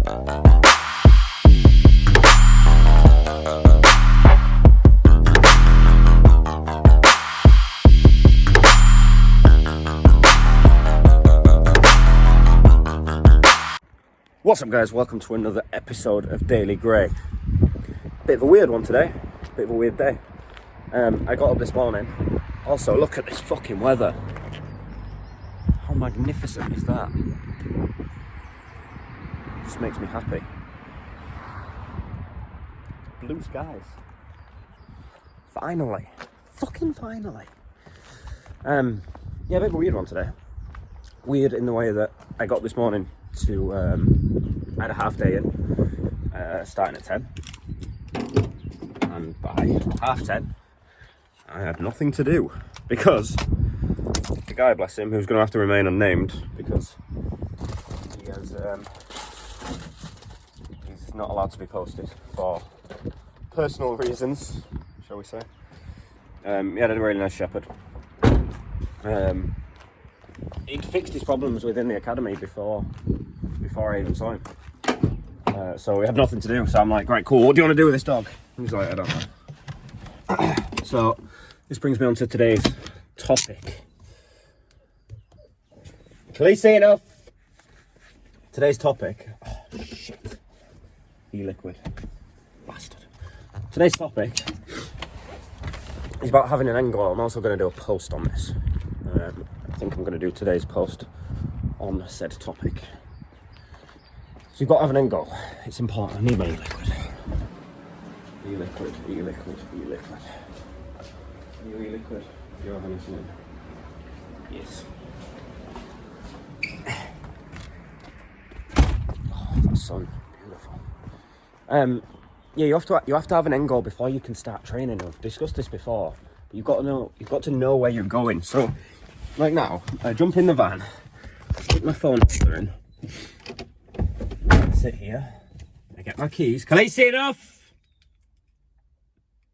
What's up guys, welcome to another episode of Daily Grey. Bit of a weird one today, bit of a weird day. I got up this morning, also look at this fucking weather. How magnificent is that? Just makes me happy. Blue skies. Finally, fucking finally. Yeah, a bit of a weird one today. Weird in the way that I got up this morning to, I had a half day in, starting at 10, and by 10:30 I had nothing to do, because the guy, bless him, who's going to have to remain unnamed, because he has, he's not allowed to be posted for personal reasons, shall we say. He had a really nice shepherd. He'd fixed his problems within the academy before I even saw him. So we had nothing to do, so I'm like, right, cool, what do you want to do with this dog? He's like, I don't know. So this brings me on to today's topic. Khaleesi, enough! Today's topic, oh shit, e-liquid, bastard. Today's topic is about having an end goal. I'm also going to do a post on this. I think I'm going to do today's post on said topic. So you've got to have an end goal. It's important. I need my e-liquid. E-liquid, e-liquid, e-liquid. You e-liquid. Do you have anything? Yes. Oh, that sun, beautiful. Yeah, you have to have an end goal before you can start training. I've discussed this before, but you've got to know where you're going. So, like now, I jump in the van, stick my phone in, sit here, I get my keys. Khaleesi, enough!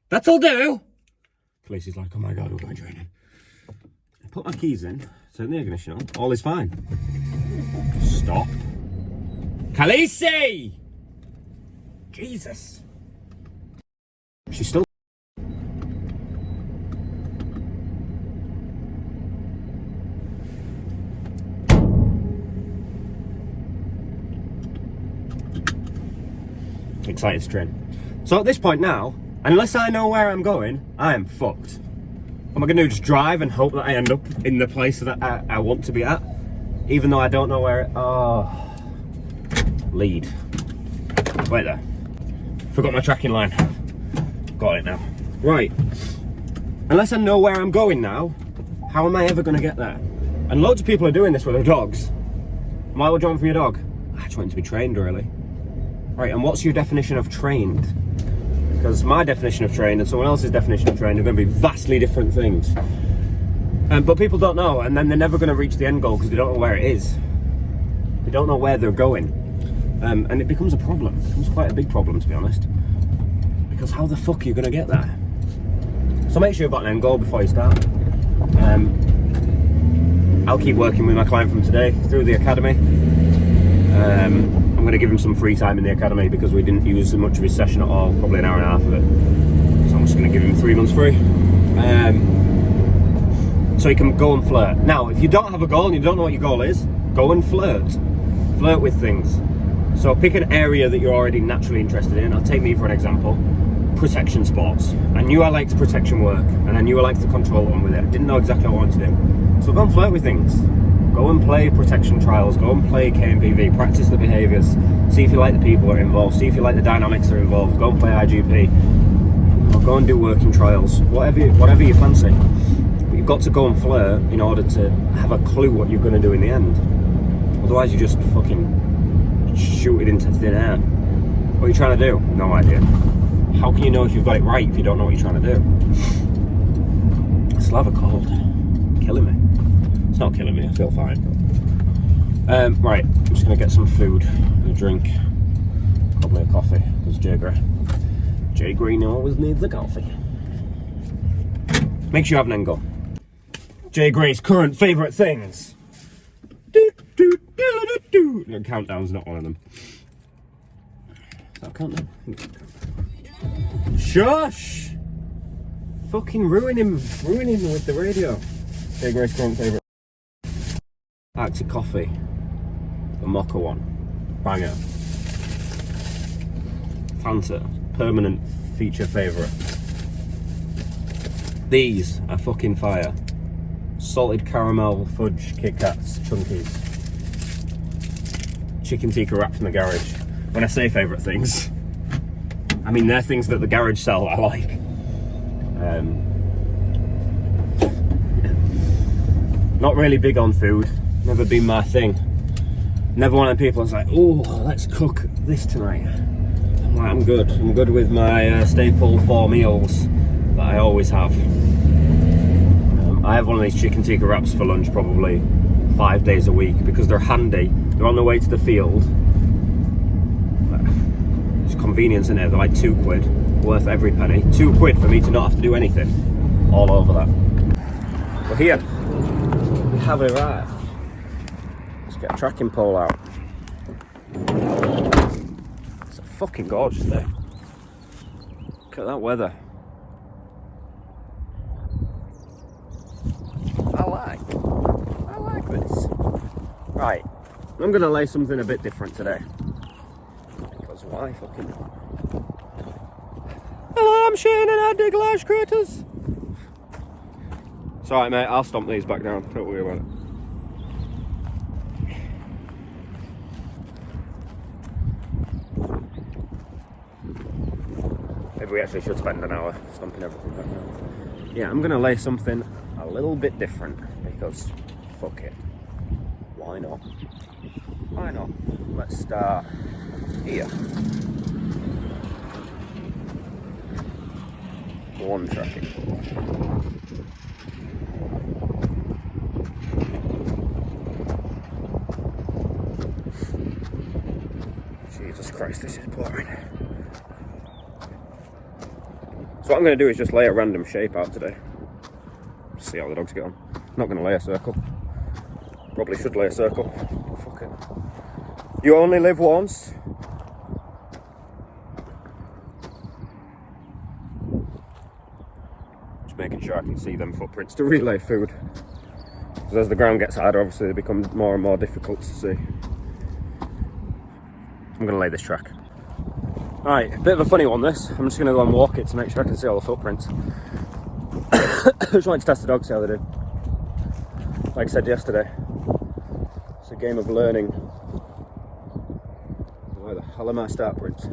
That'll do! Khaleesi's like, oh my god, we're going training. I put my keys in, turn the ignition on, all is fine. Stop. Khaleesi! Jesus! She's still... excited to train. So at this point now, unless I know where I'm going, I am fucked. Am I going to just drive and hope that I end up in the place that I want to be at, even though I don't know where it... Oh, lead. Wait there. Forgot my tracking line. Got it now. Right. Unless I know where I'm going now, how am I ever going to get there? And loads of people are doing this with their dogs. Why would you want from your dog? I just want him to be trained, really. Right, and what's your definition of trained? Because my definition of trained and someone else's definition of trained are going to be vastly different things. But people don't know, and then they're never going to reach the end goal because they don't know where it is. They don't know where they're going. And it becomes a problem. It becomes quite a big problem, to be honest. Because how the fuck are you going to get there? So make sure you've got an end goal before you start. I'll keep working with my client from today through the academy. I'm going to give him some free time in the academy because we didn't use much of his session at all, probably an hour and a half of it. So I'm just going to give him 3 months free. So he can go and flirt. Now, if you don't have a goal and you don't know what your goal is, go and flirt. Flirt with things. So pick an area that you're already naturally interested in. I'll take me for an example. Protection sports. I knew I liked protection work and I knew I liked the control one with it. I didn't know exactly what I wanted to do. So go and flirt with things. Go and play protection trials, go and play KMPV, practice the behaviours, see if you like the people that are involved, see if you like the dynamics that are involved, go and play IGP, or go and do working trials, whatever you fancy. But you've got to go and flirt in order to have a clue what you're going to do in the end. Otherwise you just fucking shoot it into thin air. What are you trying to do? No idea. How can you know if you've got it right if you don't know what you're trying to do? I still have a cold. Killing me. It's not killing me, I feel fine. Right, I'm just going to get some food and a drink. Probably a coffee, because Jay Green always needs a coffee. Make sure you have an end goal. Jay Gray's current favourite things. The countdown's not one of them. That can't do. Shush! Fucking ruining with the radio. DailyGray's current favourite. Arctic Coffee. The mocha one. Banger. Fanta. Permanent feature favourite. These are fucking fire. Salted caramel fudge Kit Kats, chunkies. Chicken tikka wraps in the garage. When I say favourite things, I mean they're things that the garage sell that I like. Not really big on food. Never been my thing. Never one of the people that's like, oh, let's cook this tonight. I'm like, I'm good. I'm good with my staple 4 meals that I always have. I have one of these chicken tikka wraps for lunch probably 5 days a week because they're handy. They're on the way to the field. There's convenience in it. They're like £2, worth every penny. £2 for me to not have to do anything. All over that. But here, we have arrived. Let's get a tracking pole out. It's a fucking gorgeous day. Look at that weather. I like this. Right, I'm gonna lay something a bit different today. Because why fucking not? Hello, I'm Shane and I dig large critters. It's alright mate, I'll stomp these back down, don't worry about it. Maybe we actually should spend an hour stomping everything back down. Yeah, I'm gonna lay something a little bit different because fuck it. Why not? Why not? Let's start here. One tracking pole. Jesus Christ, this is boring. So what I'm going to do is just lay a random shape out today. See how the dogs get on. I'm not going to lay a circle. Probably should lay a circle. Fuck it. You only live once. Just making sure I can see them footprints to relay food. Because as the ground gets harder, obviously they become more and more difficult to see. I'm going to lay this track. Alright, a bit of a funny one this. I'm just going to go and walk it to make sure I can see all the footprints. I just wanted to test the dogs, see how they do. Like I said yesterday, it's a game of learning. Where the hell are my start prints?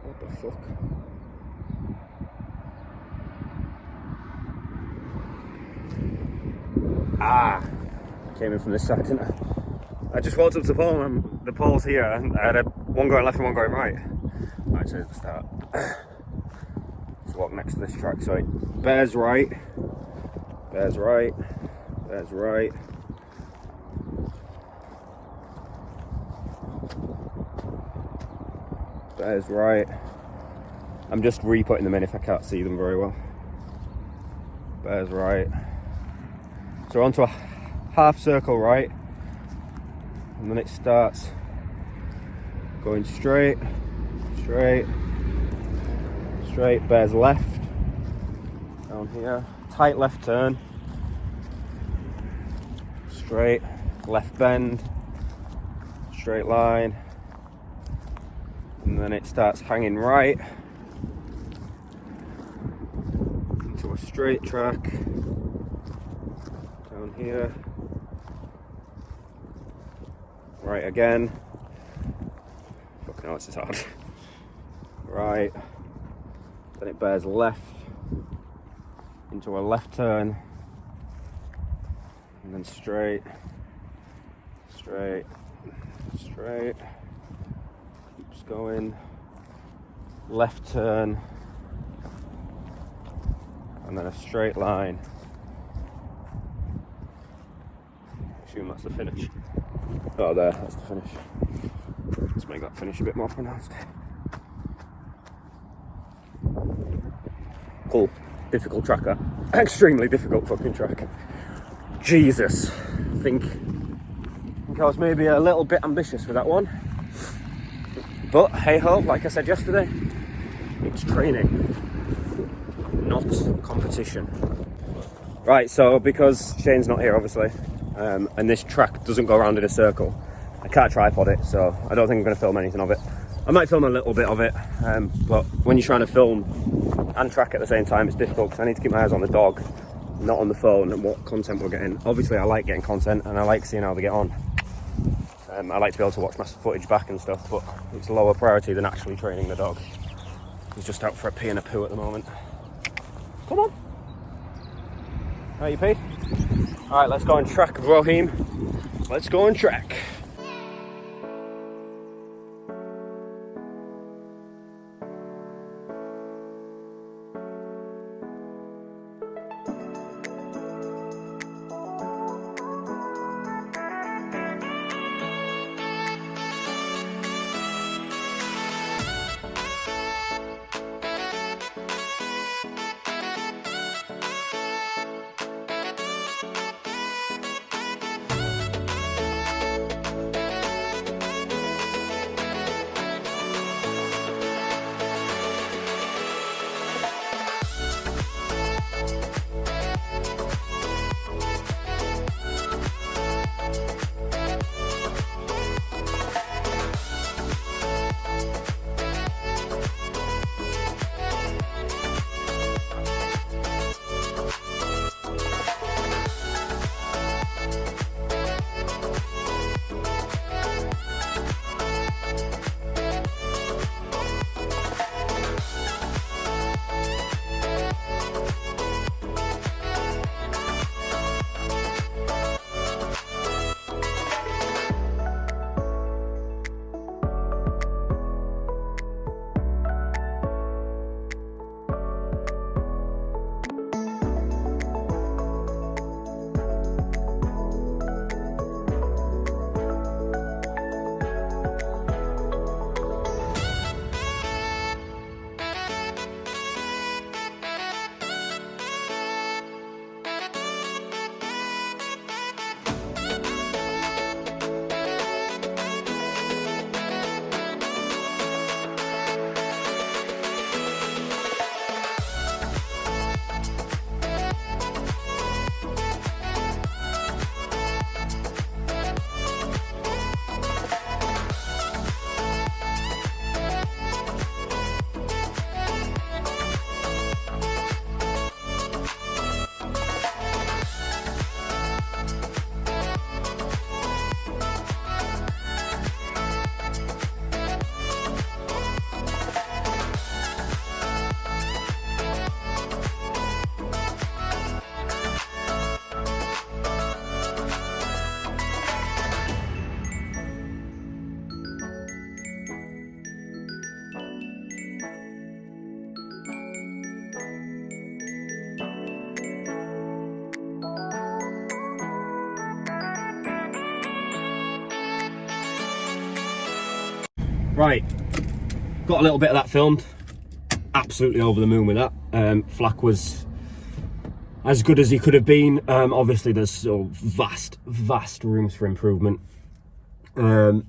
What the fuck? Ah! Came in from this side, didn't I? I just walked up to the pole and the pole's here and I had one going left and one going right. Right, so here's the start. Let's walk next to this track. So bears right, bears right, bears right. Bears right. I'm just re-putting them in if I can't see them very well. Bears right. So onto a half circle right. And then it starts going straight, straight, straight, bears left, down here, tight left turn, straight, left bend, straight line, and then it starts hanging right, into a straight track, down here, right again. Fucking hell, this is hard. Right. Then it bears left into a left turn. And then straight. Straight. Straight. Keeps going. Left turn. And then a straight line. Assume that's the finish. Oh, there, that's the finish. Let's make that finish a bit more pronounced. Cool. difficult track, that. Extremely difficult fucking track. Jesus. I think I was maybe a little bit ambitious with that one. But hey ho, like I said yesterday, it's training, not competition. Right, so because Shane's not here obviously, and this track doesn't go around in a circle, I can't tripod it, so I don't think I'm going to film anything of it. I might film a little bit of it, but when you're trying to film and track at the same time, it's difficult because I need to keep my eyes on the dog, not on the phone, and what content we're getting. Obviously I like getting content and I like seeing how they get on. I like to be able to watch my footage back and stuff, but it's a lower priority than actually training the dog. He's just out for a pee and a poo at the moment. Come on. Are you pee? Alright, let's go and track, Rohim. Let's go and track. Right, got a little bit of that filmed. Absolutely over the moon with that. Flack was as good as he could have been. Obviously there's so vast rooms for improvement. But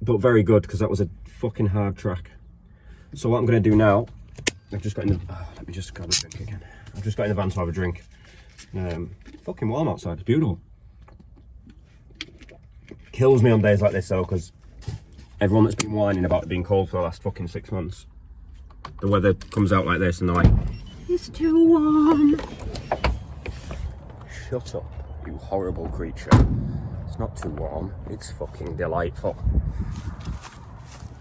very good, because that was a fucking hard track. So what I'm going to do now, I've just got in the... let me just grab a drink again. I've just got in the van to have a drink. Fucking warm outside, it's beautiful. Kills me on days like this though, because everyone that's been whining about it being cold for the last fucking 6 months, the weather comes out like this and they're like, it's too warm. Shut up, you horrible creature. It's not too warm, it's fucking delightful.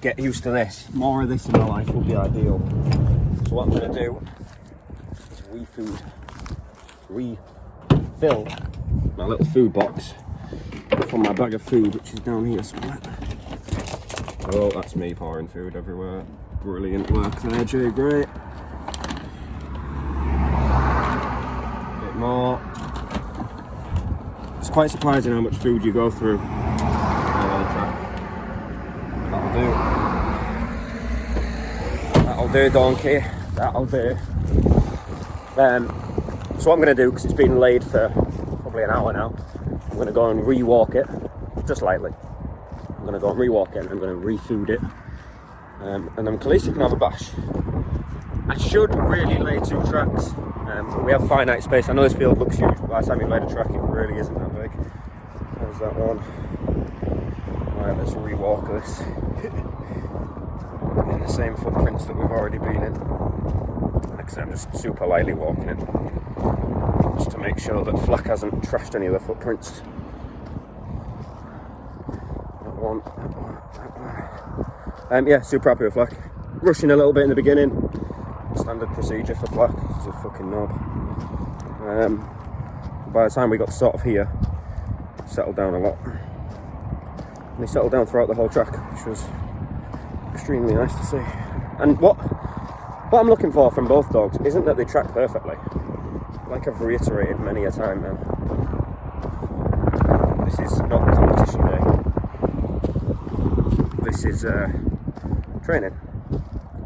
Get used to this. More of this in my life will be ideal. So what I'm going to do is refill my little food box from my bag of food, which is down here somewhere. Oh, that's me pouring food everywhere. Brilliant work there, DailyGray. Bit more. It's quite surprising how much food you go through. That'll do. That'll do, donkey. That'll do. So what I'm going to do, because it's been laid for probably an hour now, I'm going to go and re-walk it, just lightly. I'm going to go and re-walk it, and I'm going to re-food it, and then Khaleesi can have a bash. I should really lay 2 tracks, but we have finite space. I know this field looks huge, but by the time you lay the track, it really isn't that big. There's that one. Right, let's re-walk this in the same footprints that we've already been in. Like I said, I'm just super lightly walking it, just to make sure that Flack hasn't trashed any of the footprints. That one. Yeah, super happy with Flack. Rushing a little bit in the beginning, standard procedure for Flack. He's a fucking knob. By the time we got to sort of here, settled down a lot. And he settled down throughout the whole track, which was extremely nice to see. And what I'm looking for from both dogs isn't that they track perfectly. Like I've reiterated many a time now, this is not a competition day. This is training.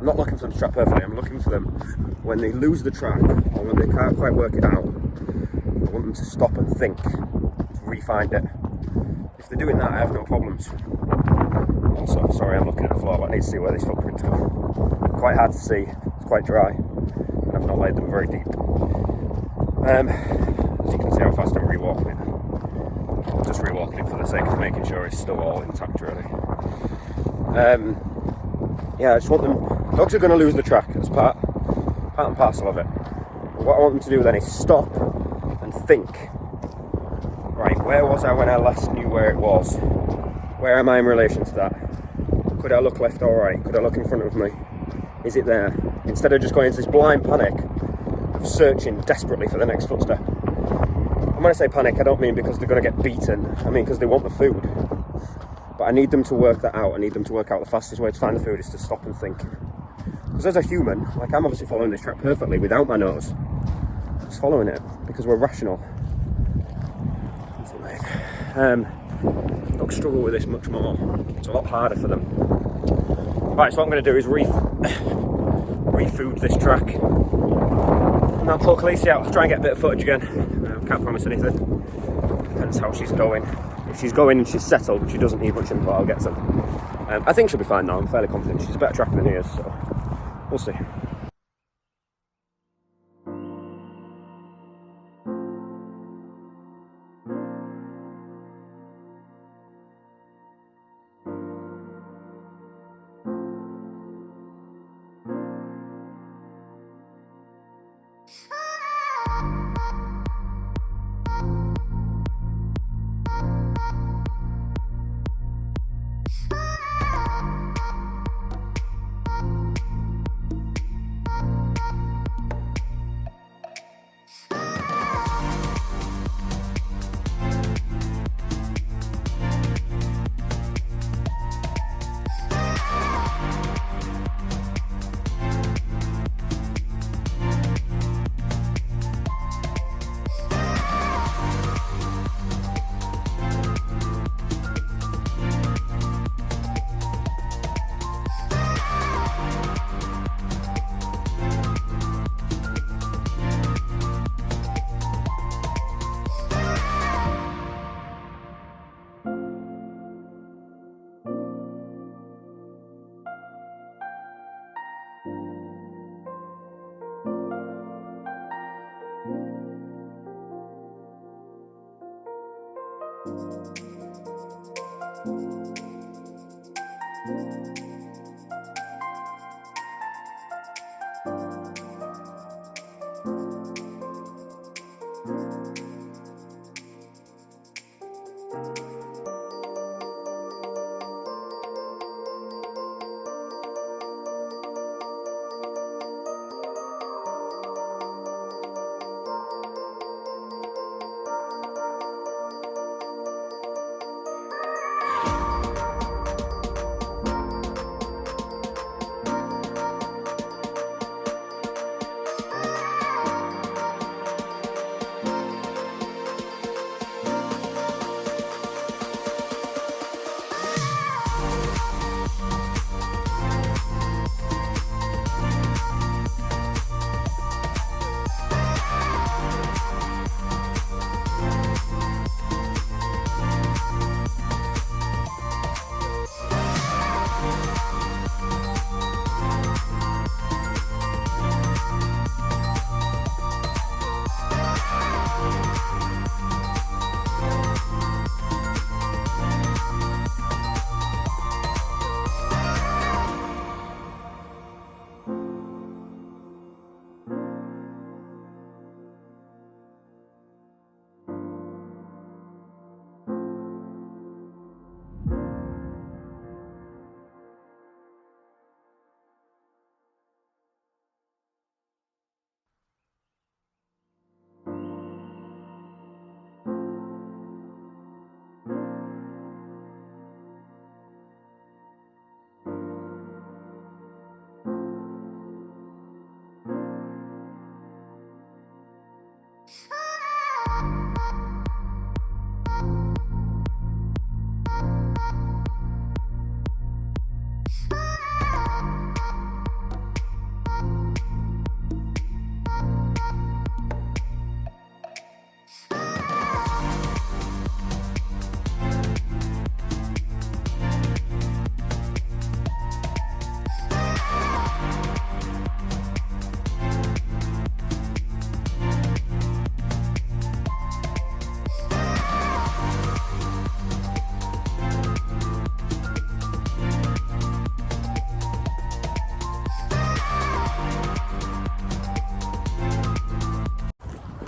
I'm not looking for them to track perfectly. I'm looking for them when they lose the track or when they can't quite work it out. I want them to stop and think, to re-find it. If they're doing that, I have no problems. Also, sorry, I'm looking at the floor, but I need to see where these footprints go. Quite hard to see, it's quite dry, and I've not laid them very deep. As you can see how fast I'm re-walking it. Just re-walking it for the sake of making sure it's still all intact, really. Yeah, I just want them. Dogs are going to lose the track as part and parcel of it. But what I want them to do then is stop and think. Right, where was I when I last knew where it was? Where am I in relation to that? Could I look left or right? Could I look in front of me? Is it there? Instead of just going into this blind panic of searching desperately for the next footstep. And when I say panic, I don't mean because they're going to get beaten. I mean because they want the food. But I need them to work that out. I need them to work out the fastest way to find the food is to stop and think. Because as a human, like I'm obviously following this track perfectly without my nose. Just following it because we're rational. Dogs struggle with this much more. It's a lot harder for them. Right, so what I'm going to do is re-food this track. And I'll pull Khaleesi out. I'll try and get a bit of footage again. Can't promise anything. Depends how she's going. If she's going and she's settled and she doesn't need much input, I'll get some. I think she'll be fine now. I'm fairly confident. She's a better tracker than he is, so we'll see.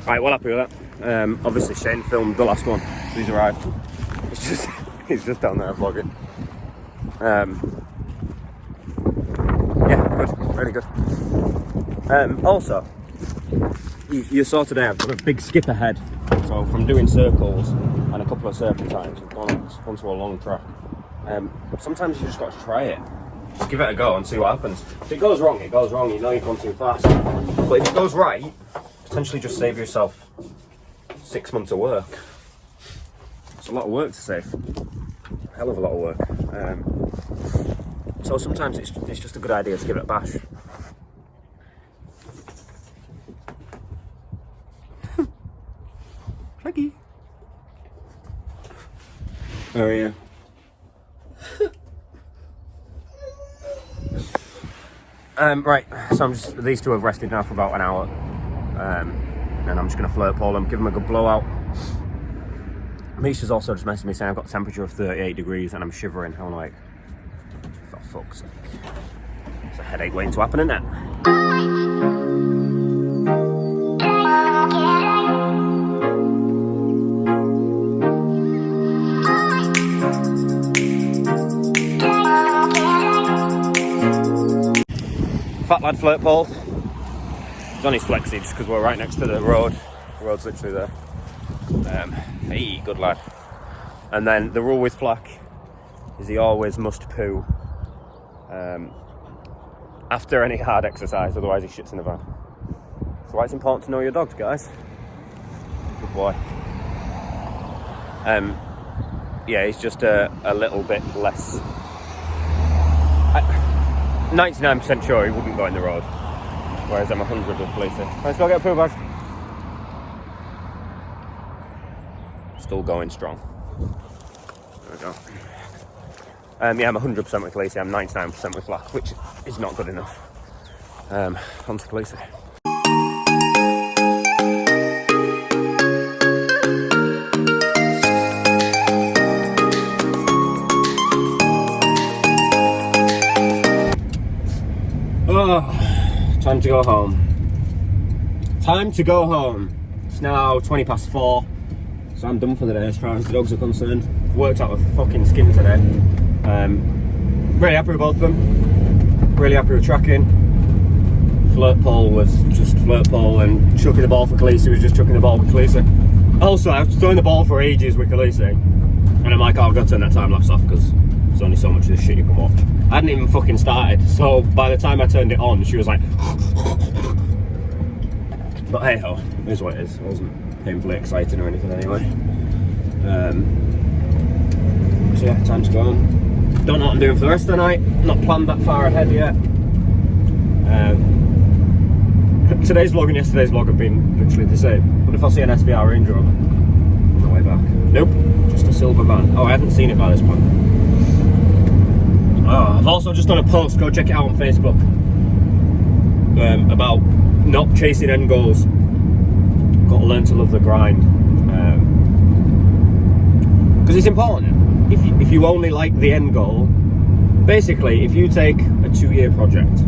Right, well happy with that. Obviously Shane filmed the last one. He's arrived. He's just down there vlogging. Yeah, good, really good. Also, you saw today I've got a big skip ahead. So from doing circles and a couple of serpentines, we've gone onto a long track. Sometimes you just got to try it. Just give it a go and see what happens. If it goes wrong, it goes wrong. You know you've gone too fast. But if it goes right, potentially just save yourself 6 months of work. It's a lot of work to save. A hell of a lot of work. So sometimes it's just a good idea to give it a bash. Maggie. Oh yeah. Right, so these two have rested now for about an hour. And I'm just going to flirt pole them, give them a good blowout. Misha's also just messaged me saying I've got a temperature of 38 degrees and I'm shivering. I'm like, for fuck's sake. It's a headache waiting to happen, isn't it? Fat lad flirt pole. He's on his flexi just because we're right next to the road. The road's literally there. Hey, good lad. And then the rule with Flack is he always must poo after any hard exercise, otherwise he shits in the van. That's why it's important to know your dogs, guys. Good boy. Yeah, he's just a little bit less. 99% sure he wouldn't go in the road, whereas I'm 100 with Felicia. Let's go get a poo bag. Still going strong. There we go. Yeah, I'm 100% with Felicia. I'm 99% with Flack, which is not good enough. On to Felicia. Oh, time to go home. Time to go home. It's now 4:20, so I'm done for the day as far as the dogs are concerned. Worked out a fucking skin today. Really happy with both of them. Really happy with tracking. Flirt pole was just flirt pole, and chucking the ball for Khaleesi was just chucking the ball with Khaleesi. Also, I was throwing the ball for ages with Khaleesi, and I'm like, oh, I've got to turn that time lapse off because there's only so much of this shit you can watch. I hadn't even fucking started, so by the time I turned it on, she was like... But hey ho, it is what it is. It wasn't painfully exciting or anything anyway. So yeah, time to go home. Don't know what I'm doing for the rest of the night. Not planned that far ahead yet. Today's vlog and yesterday's vlog have been literally the same. But if I see an SVR Range Rover on the way back. Nope, just a silver van. Oh, I hadn't seen it by this point. Oh, I've also just done a post, go check it out on Facebook, about not chasing end goals. Got to learn to love the grind. Because it's important. If you only like the end goal, basically, if you take a 2-year project,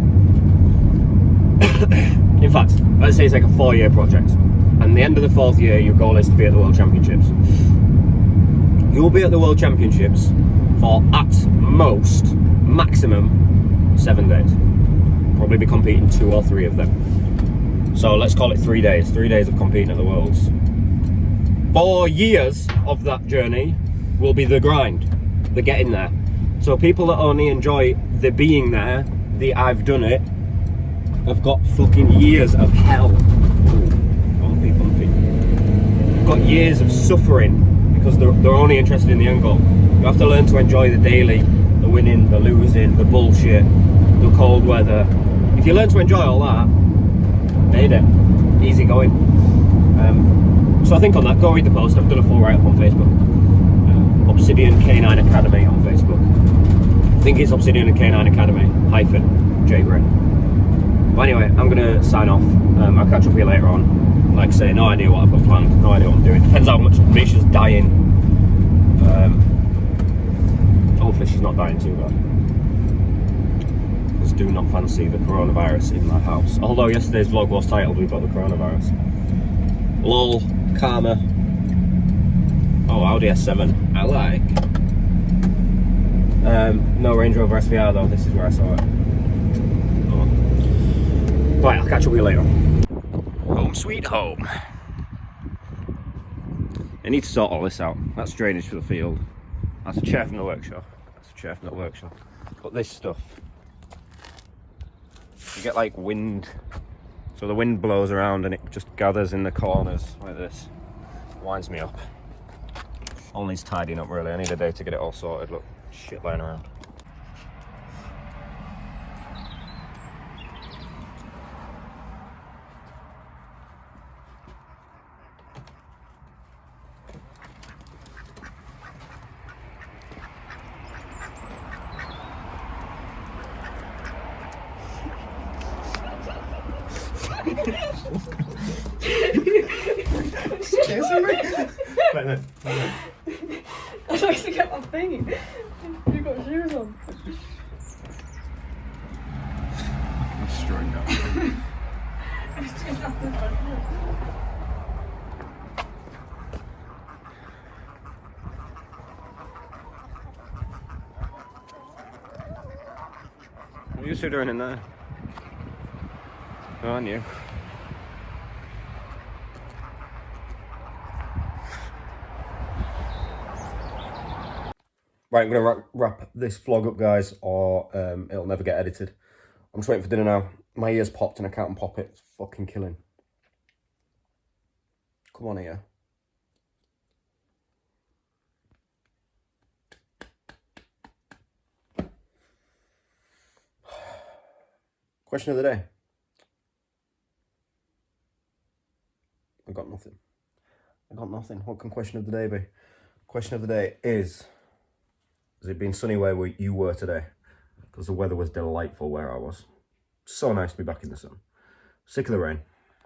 in fact, let's say it's like a 4-year project, and the end of the 4th year, your goal is to be at the World Championships. You'll be at the World Championships for, at most, maximum 7 days. Probably be competing 2 or 3 of them. So let's call it 3 days. 3 days of competing at the Worlds. 4 years of that journey will be the grind, the getting there. So people that only enjoy the being there, the I've done it, have got fucking years of hell. Bumpy. They've got years of suffering because they're only interested in the end goal. You have to learn to enjoy the daily, the winning, the losing, the bullshit, the cold weather. If you learn to enjoy all that, made it. Easy going. So I think on that, go read the post. I've done a full write-up on Facebook. Obsidian K9 Academy on Facebook. I think it's Obsidian and K9 Academy -DailyGray. But anyway, I'm gonna sign off. I'll catch up with you later on. Like I say, no idea what I've got planned, no idea what I'm doing. Depends how much Misha's dying. Hopefully she's not dying too bad. Because I do not fancy the coronavirus in my house. Although yesterday's vlog was titled "We've got the coronavirus." Lol, Karma. Oh, Audi S7. I like. No Range Rover SVR though. This is where I saw it. Oh. Right, I'll catch up with you later. Home sweet home. I need to sort all this out. That's drainage for the field. That's a chair from the workshop. That's a chair from the workshop. But this stuff, you get like wind. So the wind blows around and it just gathers in the corners like this. Winds me up. All needs tidying up really. I need a day to get it all sorted. Look, shit lying around. Chasing me? Right I tried to get my thing. You've got shoes on. I'm destroying now. What are you two doing in there? Oh, aren't you? Right, I'm going to wrap this vlog up, guys, or it'll never get edited. I'm just waiting for dinner now. My ear's popped and I can't unpop it. It's fucking killing. Come on here. Question of the day. I got nothing. I got nothing. What can question of the day be? Question of the day is... Has it been sunny where you were today? Because the weather was delightful where I was. So nice to be back in the sun. Sick of the rain.